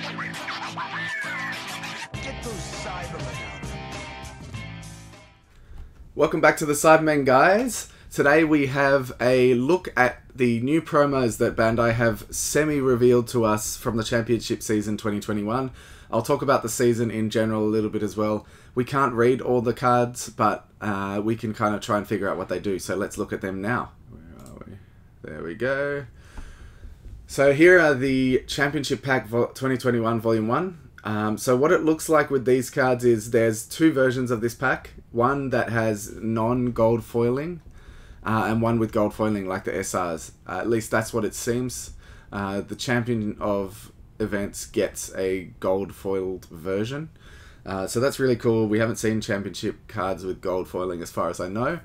Get those Cybermen out. Welcome back to the Cybermen, guys. Today we have a look at the new promos that Bandai have semi-revealed to us from the Championship Season 2021. I'll talk about the season in general a little bit as well. We can't read all the cards, but we can kind of try and figure out what they do. So let's look at them now. Where are we? There we go. So here are the Championship Pack 2021 Volume 1. So what it looks like with these cards is there's two versions of this pack. One that has non-gold foiling and one with gold foiling like the SRs. At least that's what it seems. The champion of events gets a gold foiled version. So that's really cool. We haven't seen championship cards with gold foiling as far as I know.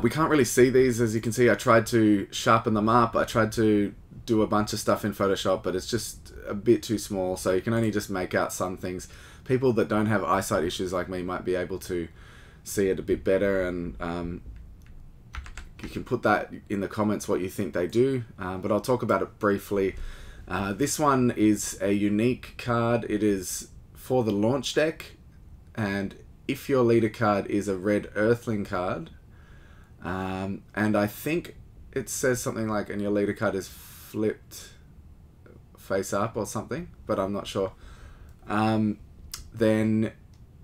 We can't really see these, as you can see. I tried to sharpen them up. I tried to do a bunch of stuff in Photoshop, but it's just a bit too small, so you can only just make out some things. People that don't have eyesight issues like me might be able to see it a bit better, and you can put that in the comments what you think they do, but I'll talk about it briefly. This one is a unique card. It is for the launch deck, and if your leader card is a red Earthling card, and I think it says something like, and your leader card is flipped face up or something, but I'm not sure. Then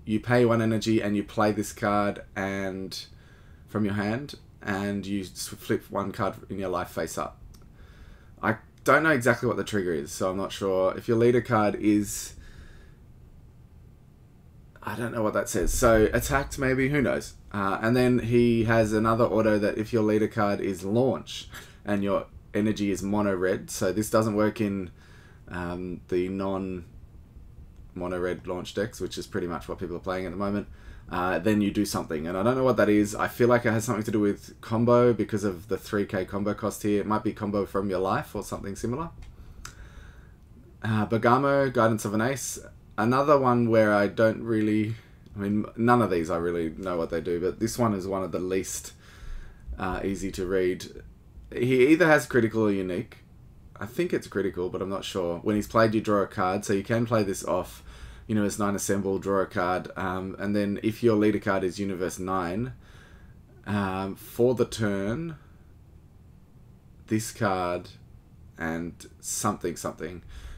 you pay 1 energy and you play this card and from your hand, and you flip 1 card in your life face up. I don't know exactly what the trigger is, so I'm not sure. If your leader card is... I don't know what that says. So attacked maybe, who knows. And then he has another auto that if your leader card is launch and your energy is mono red, so this doesn't work in the non mono red launch decks, which is pretty much what people are playing at the moment, then you do something, and I don't know what that is. I feel like it has something to do with combo because of the 3k combo cost here. It might be combo from your life or something similar. Bergamo, Guidance of an Ace. Another one where I don't really... I mean, none of these I really know what they do, but this one is one of the least easy to read. He either has critical or unique. I think it's critical, but I'm not sure. When he's played, you draw a card, so you can play this off Universe 9 Assemble, draw a card, and then if your leader card is Universe 9, for the turn, this card and something.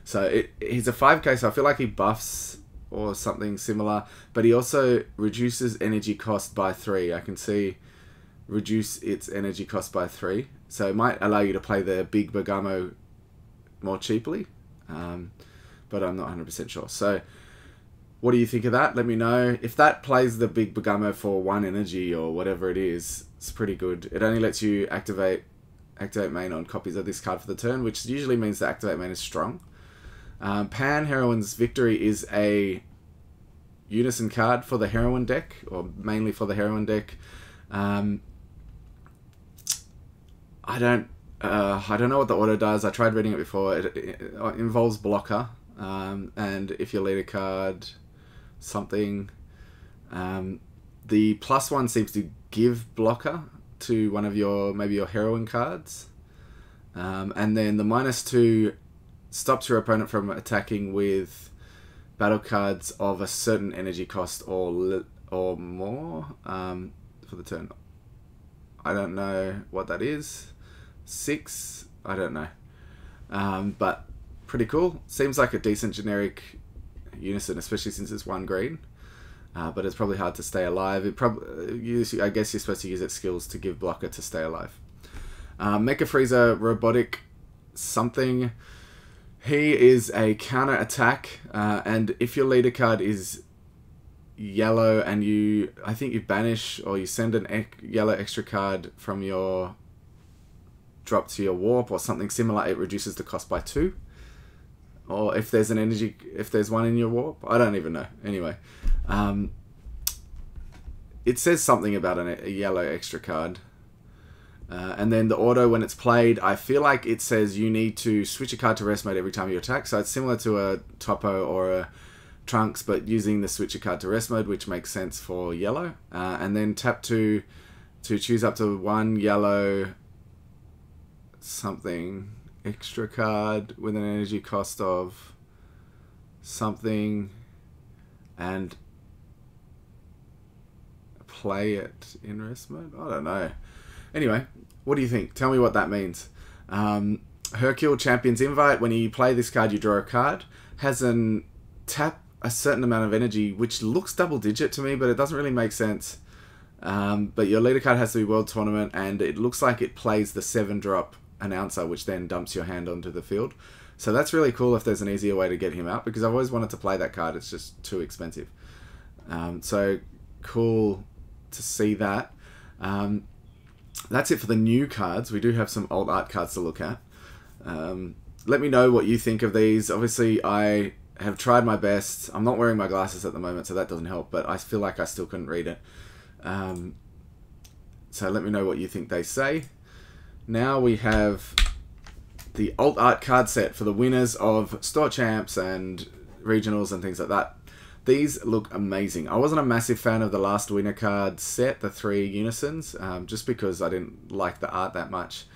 So he's a 5k, so I feel like he buffs or something similar, but he also reduces energy cost by 3. I can see reduce its energy cost by 3, so it might allow you to play the big Bergamo more cheaply, but I'm not 100% sure. So what do you think of that? Let me know. If that plays the big Bergamo for 1 energy or whatever it is, it's pretty good. It only lets you activate main on copies of this card for the turn, which usually means the activate main is strong. Pan Heroine's Victory is a unison card for the Heroine deck, or mainly for the Heroine deck. I don't know what the auto does. I tried reading it before. It involves blocker, and if your leader card something, the +1 seems to give blocker to one of your maybe your Heroine cards, and then the -2 stops your opponent from attacking with battle cards of a certain energy cost or more for the turn. I don't know what that is. 6? I don't know. But pretty cool. Seems like a decent generic unison, especially since it's 1 green. But it's probably hard to stay alive. I guess you're supposed to use its skills to give blocker to stay alive. Mecha Freezer Robotic something. He is a counter attack, and if your leader card is yellow and I think you banish or you send an yellow extra card from your drop to your warp or something similar, it reduces the cost by 2. Or if there's if there's 1 in your warp, I don't even know. Anyway, it says something about a yellow extra card. And then the auto, when it's played, I feel like it says you need to switch a card to rest mode every time you attack. So it's similar to a Topo or a Trunks, but using the switch a card to rest mode, which makes sense for yellow. And then tap to choose up to 1 yellow something extra card with an energy cost of something and play it in rest mode? I don't know. Anyway, what do you think? Tell me what that means. Hercule Champion's Invite, when you play this card, you draw a card. Has an tap a certain amount of energy, which looks double digit to me, but it doesn't really make sense. But your leader card has to be World Tournament, and it looks like it plays the 7-drop Announcer, which then dumps your hand onto the field. So that's really cool if there's an easier way to get him out, because I've always wanted to play that card. It's just too expensive. So cool to see that. That's it for the new cards. We do have some old art cards to look at. Let me know what you think of these. Obviously, I have tried my best. I'm not wearing my glasses at the moment, so that doesn't help, but I feel like I still couldn't read it. So let me know what you think they say. Now we have the alt art card set for the winners of Store Champs and regionals and things like that. These look amazing. I wasn't a massive fan of the last winner card set, the 3 unisons, just because I didn't like the art that much.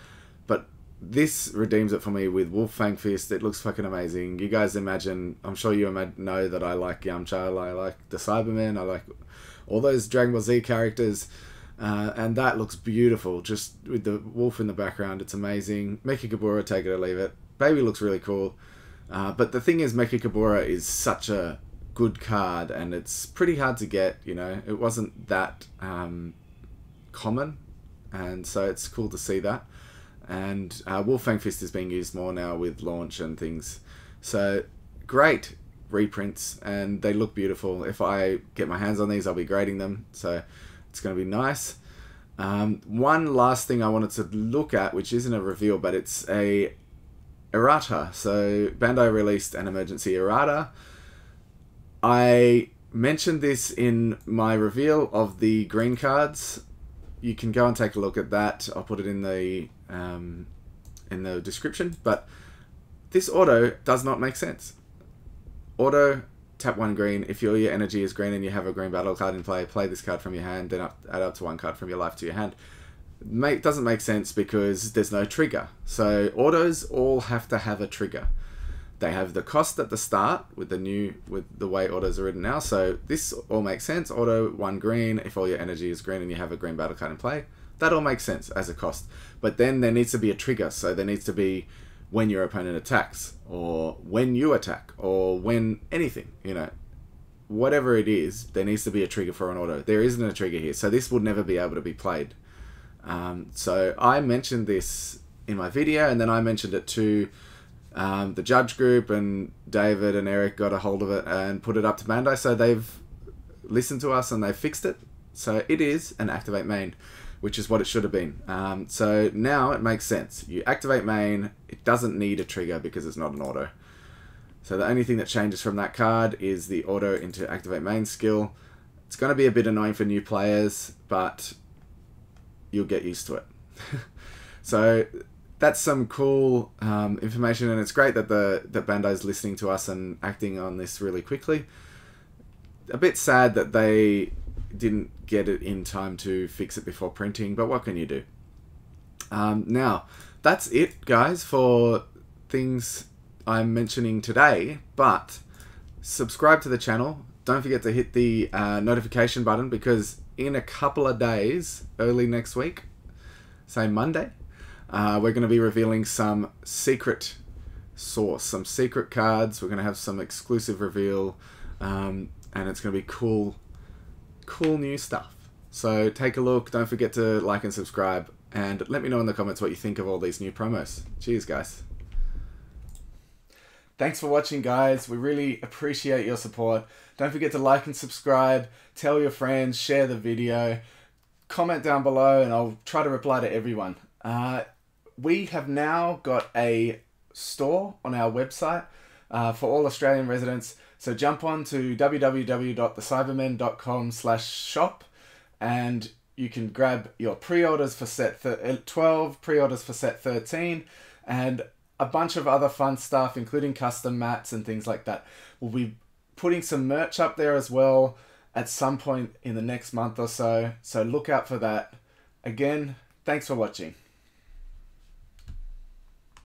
But this redeems it for me with Wolffang Fist. It looks fucking amazing. You guys imagine, I'm sure you know that I like Yamcha, I like the Cybermen, I like all those Dragon Ball Z characters. And that looks beautiful, just with the wolf in the background. It's amazing. Mecha Kabura, take it or leave it. Baby looks really cool. But the thing is, Mecha Kabura is such a good card, and it's pretty hard to get, you know. It wasn't that common, and so it's cool to see that. And Wolffang Fist is being used more now with launch and things. So great reprints, and they look beautiful. If I get my hands on these, I'll be grading them, so it's going to be nice. One last thing I wanted to look at, which isn't a reveal, but it's a Errata. So Bandai released an emergency Errata. I mentioned this in my reveal of the green cards. You can go and take a look at that. I'll put it in the description. But this auto does not make sense. Auto, tap 1 green. If your energy is green and you have a green battle card in play, play this card from your hand, then add up to 1 card from your life to your hand. Doesn't make sense because there's no trigger. So autos all have to have a trigger. They have the cost at the start with the way autos are written now. So this all makes sense. Auto 1 green. If all your energy is green and you have a green battle card in play, that all makes sense as a cost. But then there needs to be a trigger. So there needs to be when your opponent attacks, or when you attack, or when anything, you know, whatever it is, there needs to be a trigger for an auto. There isn't a trigger here, so this would never be able to be played. So I mentioned this in my video, and then I mentioned it to the judge group, and David and Eric got a hold of it and put it up to Bandai, so they've listened to us and they've fixed it. So it is an activate main, which is what it should have been. So now it makes sense. You activate main, it doesn't need a trigger because it's not an auto. So the only thing that changes from that card is the auto into activate main skill. It's going to be a bit annoying for new players, but you'll get used to it. So that's some cool information, and it's great that that Bandai's listening to us and acting on this really quickly. A bit sad that they didn't get it in time to fix it before printing, but what can you do? Now, that's it, guys, for things I'm mentioning today, but subscribe to the channel. Don't forget to hit the notification button, because in a couple of days, early next week, say Monday, we're going to be revealing some secret source, some secret cards. We're going to have some exclusive reveal, and it's going to be cool new stuff. So take a look. Don't forget to like and subscribe, and let me know in the comments what you think of all these new promos. Cheers, guys. Thanks for watching, guys. We really appreciate your support. Don't forget to like and subscribe, tell your friends, share the video, comment down below, and I'll try to reply to everyone. We have now got a store on our website for all Australian residents. So jump on to www.thecybermen.com/shop, and you can grab your pre-orders for set 12, pre-orders for set 13, and a bunch of other fun stuff, including custom mats and things like that. We'll be putting some merch up there as well at some point in the next month or so. So look out for that. Again, thanks for watching.